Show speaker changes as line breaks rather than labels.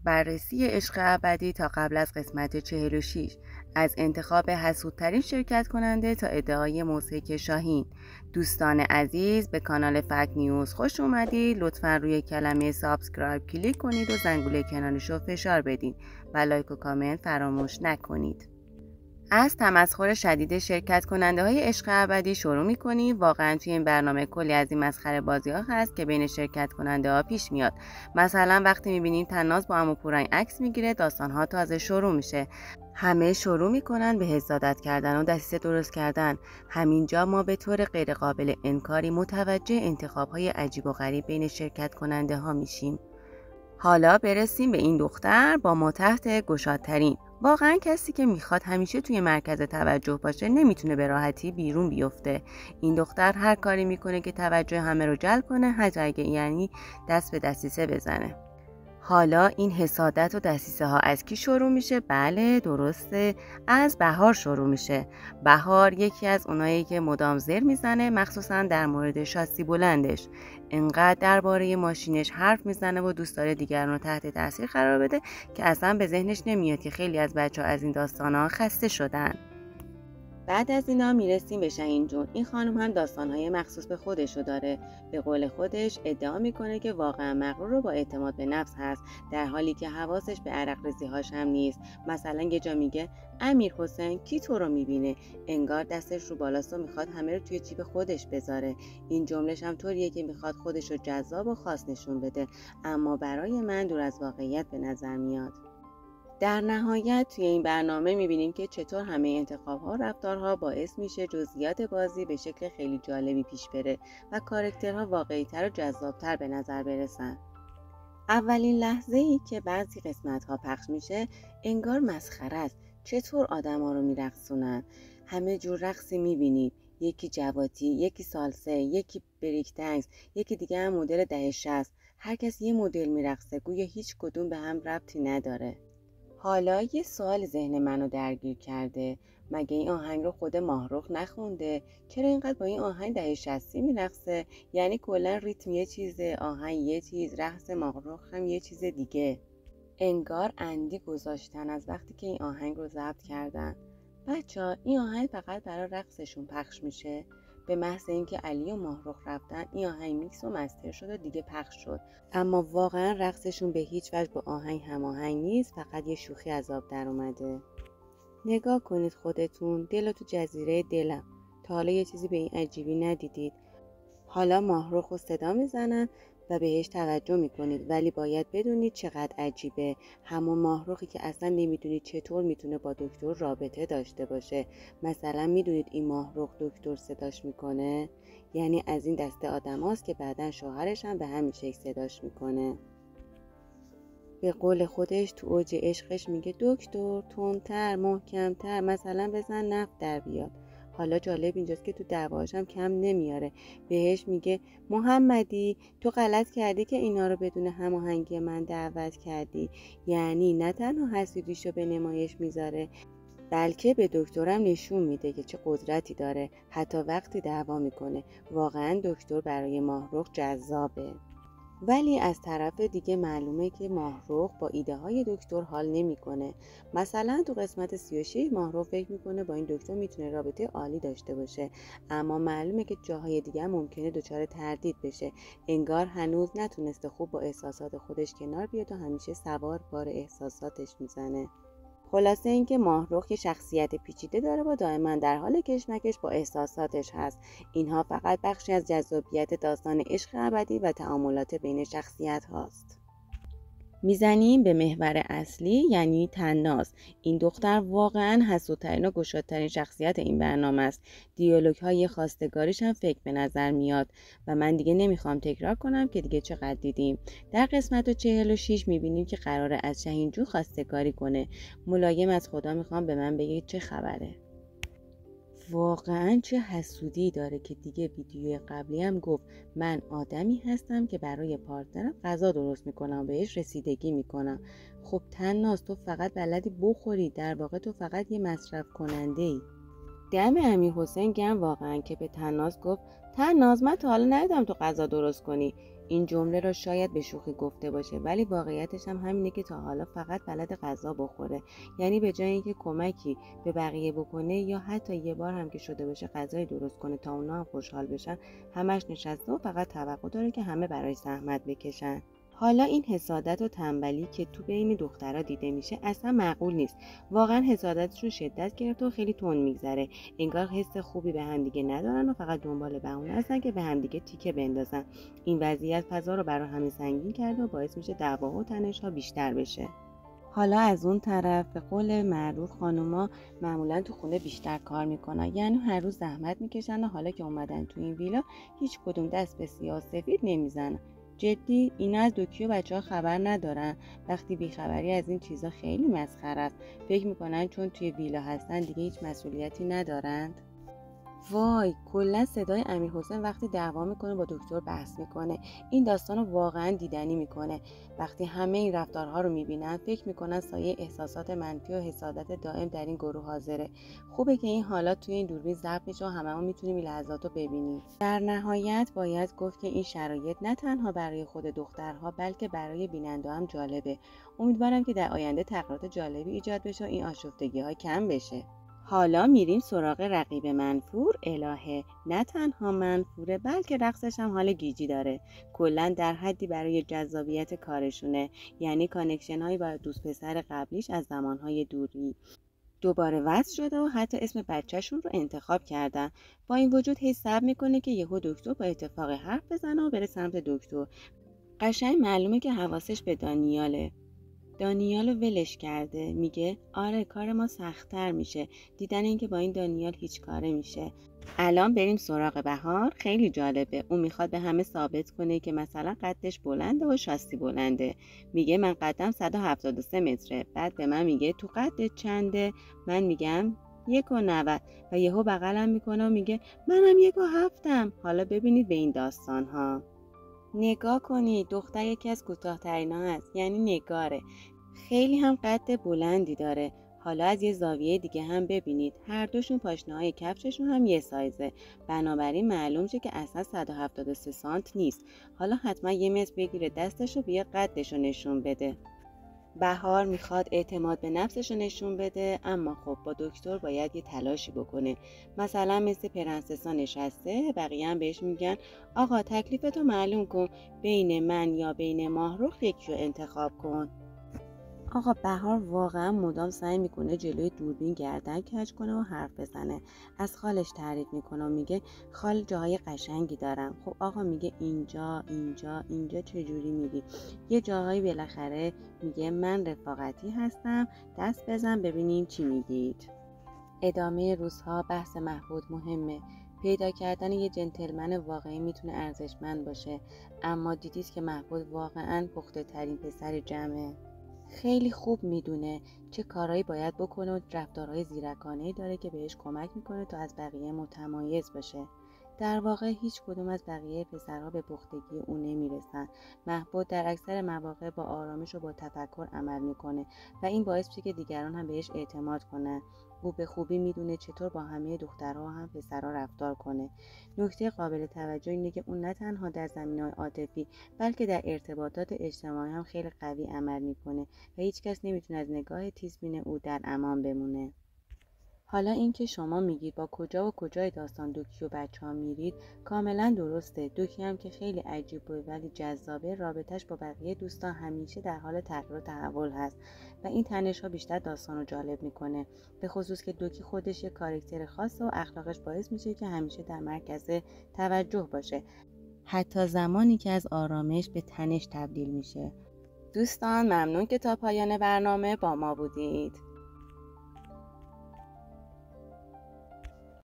بررسی عشق ابدی تا قبل از قسمت 46، از انتخاب حسودترین شرکت کننده تا ادعای موسیقی شاهین. دوستان عزیز، به کانال فکت نیوز خوش اومدید. لطفا روی کلمه سابسکرایب کلیک کنید و زنگوله کنارش رو فشار بدین و لایک و کامنت فراموش نکنید. از تمسخر شدید شرکت کننده های عشق ابدی شروع می‌کنیم. واقعا توی این برنامه کلی از این مسخره بازی ها هست که بین شرکت کننده ها پیش میاد. مثلا وقتی می‌بینیم تناز با عمو پورنگ عکس میگیره، داستان ها تازه شروع میشه. همه شروع میکنن به حسادت کردن و دسیسه درست کردن. همینجا ما به طور غیر قابل انکاری متوجه انتخاب های عجیب و غریب بین شرکت کننده ها میشیم. حالا برسیم به این دختر با ما تحت گشادترین. واقعا کسی که میخواد همیشه توی مرکز توجه باشه نمیتونه به راحتی بیرون بیفته. این دختر هر کاری میکنه که توجه همه رو جلب کنه، حتی اگه یعنی دست به دستیسه بزنه. حالا این حسادت و دسیسه ها از کی شروع میشه؟ بله درسته، از بهار شروع میشه. بهار یکی از اونایی که مدام زر میزنه، مخصوصا در مورد شاسی بلندش. انقدر درباره ماشینش حرف میزنه و دوست داره دیگران رو تحت تاثیر قرار بده که اصلا به ذهنش نمیاد که خیلی از بچه‌ها از این داستانا خسته شدن. بعد از اینا میرسیم به شهین جون. این خانم هم داستانهای مخصوص به خودشو داره. به قول خودش ادعا میکنه که واقعا مغرور و با اعتماد به نفس هست، در حالی که حواسش به عرق ریزی‌هاش هم نیست. مثلا یه جا میگه امیر حسین کی تو رو میبینه، انگار دستش رو بالاست و میخواد همه رو توی جیب خودش بذاره. این جملهش هم طوریه که میخواد خودش رو جذاب و خاص نشون بده، اما برای من دور از واقعیت به نظر میاد. در نهایت توی این برنامه میبینیم که چطور همه انتخاب‌ها و رفتارها باعث میشه جزئیات بازی به شکل خیلی جالبی پیش بره و کاراکترها واقعی‌تر و جذابتر به نظر برسن. اولین لحظه‌ای که بعضی قسمت‌ها پخش میشه انگار مسخره است. چطور آدم‌ها رو میرقصونن؟ همه جور رقصی میبینید. یکی جواتی، یکی سالسه، یکی بریک دنس، یکی دیگه هم مدل دهه 60. هر کس یه مدل میرقصه، گویا هیچ کدوم به هم ربطی نداره. حالا یه سوال ذهن منو درگیر کرده. مگه این آهنگ رو خود ماهرخ نخونده؟ چرا اینقدر با این آهنگ دهه 60 میرقصه؟ یعنی کلا ریتم یه چیزه، آهنگ یه چیز، رقص ماهرخ هم یه چیز دیگه. انگار اندی گذاشتن از وقتی که این آهنگ رو ضبط کردن. بچه‌ها این آهنگ فقط برای رقصشون پخش میشه؟ به محض اینکه علی و ماهرخ رفتن این آهنگ میکس و مستر شد و دیگه پخش شد، اما واقعا رقصشون به هیچ وجه با آهنگ هماهنگ نیست، فقط یه شوخی از آب در اومده. نگاه کنید خودتون، دل تو جزیره دلم. تا حالا یه چیزی به این عجیبی ندیدید؟ حالا ماهرخ رو صدا میزنن و بهش توجه میکنید، ولی باید بدونید چقدر عجیبه. همون ماهرخی که اصلا نمیدونید چطور میتونه با دکتر رابطه داشته باشه. مثلا میدونید این ماهرخ دکتر صداش میکنه؟ یعنی از این دسته آدم هاست که بعدن شوهرش هم به همین شکل صداش میکنه. به قول خودش تو اوج عشقش میگه دکتر تندتر، محکمتر، مثلا بزن نفت در بیاد. حالا جالب اینجاست که تو دعواش هم کم نمیاره. بهش میگه محمدی تو غلط کردی که اینا رو بدون هماهنگی من دعوت کردی. یعنی نه تنها حسودیشو به نمایش میذاره، بلکه به دکترم نشون میده که چه قدرتی داره، حتی وقتی دعوا میکنه. واقعا دکتر برای ماهرخ جذابه. ولی از طرف دیگه معلومه که ماهرخ با ایده های دکتر حال نمیکنه. مثلا تو قسمت 36 ماهرخ فکر میکنه با این دکتر میتونه رابطه عالی داشته باشه، اما معلومه که جاهای دیگه ممکنه دچار تردید بشه. انگار هنوز نتونسته خوب با احساسات خودش کنار بیاد و همیشه سوار بار احساساتش میزنه. خلاصه اینکه ماهرخ یه شخصیت پیچیده داره و دائما در حال کشمکش با احساساتش هست. اینها فقط بخشی از جذابیت داستان عشق ابدی و تعاملات بین شخصیت هاست. میزنیم به محور اصلی، یعنی تناز. این دختر واقعا حسودترین و گشادترین شخصیت این برنامه است. دیالوگ های خواستگاریش هم فکر به نظر میاد و من دیگه نمیخوام تکرار کنم که دیگه چقدر دیدیم. در قسمت 46 میبینیم که قراره از شهین جون خواستگاری کنه. ملایم از خدا میخوام به من بگید چه خبره. واقعا چه حسودی داره که دیگه ویدیوی قبلی هم گفت من آدمی هستم که برای پارتنرم غذا درست میکنم و بهش رسیدگی میکنم. خب تناز تو فقط بلدی بخوری، در واقع تو فقط یه مصرف کننده ای. دم امیر حسین گرم واقعا که به تناز گفت تناز من تا حالا ندیدم تو غذا درست کنی. این جمله را شاید به شوخی گفته باشه، ولی واقعیتش هم همینه که تا حالا فقط بلد غذا بخوره. یعنی به جای اینکه کمکی به بقیه بکنه یا حتی یه بار هم که شده باشه غذای درست کنه تا اونا هم خوشحال بشن، همش نشسته و فقط توقع داره که همه برای زحمت بکشن. حالا این حسادت و تنبلی که تو بین دخترها دیده میشه اصلا معقول نیست. واقعا حسادتشون شدت گرفته و خیلی تند میگذره. انگار حس خوبی به همدیگه ندارن و فقط دنبال بهونه هستن که به همدیگه تیکه بندازن. این وضعیت فضا رو برای همه سنگین کرده و باعث میشه دعواها و تنش‌ها بیشتر بشه. حالا از اون طرف به قول معروف خانوما معمولا تو خونه بیشتر کار میکنن، یعنی هر روز زحمت میکشن و حالا که اومدن تو این ویلا هیچ کدوم دست به سیاه سفید نمیزنن. جدی اینا از دوکی و بچه ها خبر ندارن. وقتی بیخبری از این چیزا خیلی مسخره است. فکر میکنن چون توی ویلا هستن دیگه هیچ مسئولیتی ندارند. وای، کلا صدای امیرحسین وقتی دعوا میکنه با دکتر بحث میکنه این داستان رو واقعا دیدنی میکنه. وقتی همه این رفتارها رو میبینن فکر میکنن سایه احساسات منفی و حسادت دائم در این گروه حاضره. خوبه که این حالات توی این دوربین ضبط میشه و هممون میتونیم این لحظات رو ببینیم. در نهایت باید گفت که این شرایط نه تنها برای خود دخترها بلکه برای بیننده هم جالبه. امیدوارم که در آینده تغییرات جالبی ایجاد بشه و این آشفتگی‌ها کم بشه. حالا میریم سراغ رقیب منفور الهه. نه تنها منفوره بلکه رقصش هم حال گیجی داره. کلا در حدی برای جذابیت کارشونه، یعنی کانکشن هایی با دوست پسر قبلیش از زمانهای دوری دوباره وصل شده و حتی اسم بچهشون رو انتخاب کردن. با این وجود هی صبر میکنه که یهو دکتر با اتفاق حرف بزنه و بره سمت دکتر. قشنگ معلومه که حواسش به دانیاله. دانیالو ولش کرده. میگه آره کار ما سخت‌تر میشه. دیدن اینکه با این دانیال هیچ کاره میشه. الان بریم سراغ بهار. خیلی جالبه. اون میخواد به همه ثابت کنه که مثلا قدش بلنده و شاسی بلنده. میگه من قدم 173 متره. بعد به من میگه تو قدت چنده؟ من میگم 1.90 و یهو بغلم میکنه و میگه منم 1.7. حالا ببینید به این داستان ها. نگاه کنید دختر یکی از کوتاه‌ترین ها هست، یعنی نگاره. خیلی هم قد بلندی داره. حالا از یه زاویه دیگه هم ببینید هر دوشون پاشنه‌های کفششون هم یه سایزه، بنابراین معلوم شه که اصلا 173 سانت نیست. حالا حتما یه متر بگیره دستشو بیا قدشو نشون بده. بهار میخواد اعتماد به نفسشو نشون بده، اما خب با دکتر باید یه تلاشی بکنه. مثلا مثل پرنسسا نشسته، بقیه هم بهش میگن آقا تکلیفتو معلوم کن، بین من یا بین ماهرخ یکیو انتخاب کن. آقا بهار واقعا مدام سعی میکنه جلوی دوربین گردن کج کنه و حرف بزنه. از خالش تعریف میکنه و میگه خال جاهای قشنگی دارم. خب آقا میگه اینجا چجوری میری؟ یه جاهایی بالاخره میگه من رفاقتی هستم، دست بزن ببینیم چی میگید. ادامه روزها بحث محبود مهمه. پیدا کردن یه جنتلمن واقعی میتونه ارزشمند باشه، اما دیدید که محبود واقعا پخته ترین پسر جمعه. خیلی خوب میدونه چه کارهایی باید بکنه و رفتارهای زیرکانه‌ای داره که بهش کمک میکنه تا از بقیه متمایز باشه. در واقع هیچ کدوم از بقیه پسرها به پختگی او نمیرسن. محبود در اکثر مواقع با آرامش و با تفکر عمل میکنه و این باعث میشه که دیگران هم بهش اعتماد کنن. او به خوبی میدونه چطور با همه دخترها هم پسرها رفتار کنه. نکته قابل توجه اینه که اون نه تنها در زمینه‌های عاطفی بلکه در ارتباطات اجتماعی هم خیلی قوی عمل میکنه و هیچ کس نمیتونه از نگاه تیزبین او در امان بمونه. حالا اینکه شما میگید با کجا و کجای داستان دوکی و بچه ها میرید کاملا درسته. دوکی هم که خیلی عجیبه ولی جذابه، رابطش با بقیه دوستان همیشه در حال تغییر و تحول هست و این تنش ها بیشتر داستان رو جالب میکنه، به خصوص که دوکی خودش یه کاراکتر خاصه و اخلاقش باعث میشه که همیشه در مرکز توجه باشه، حتی زمانی که از آرامش به تنش تبدیل میشه. دوستان ممنون که تا پایان برنامه با ما بودید.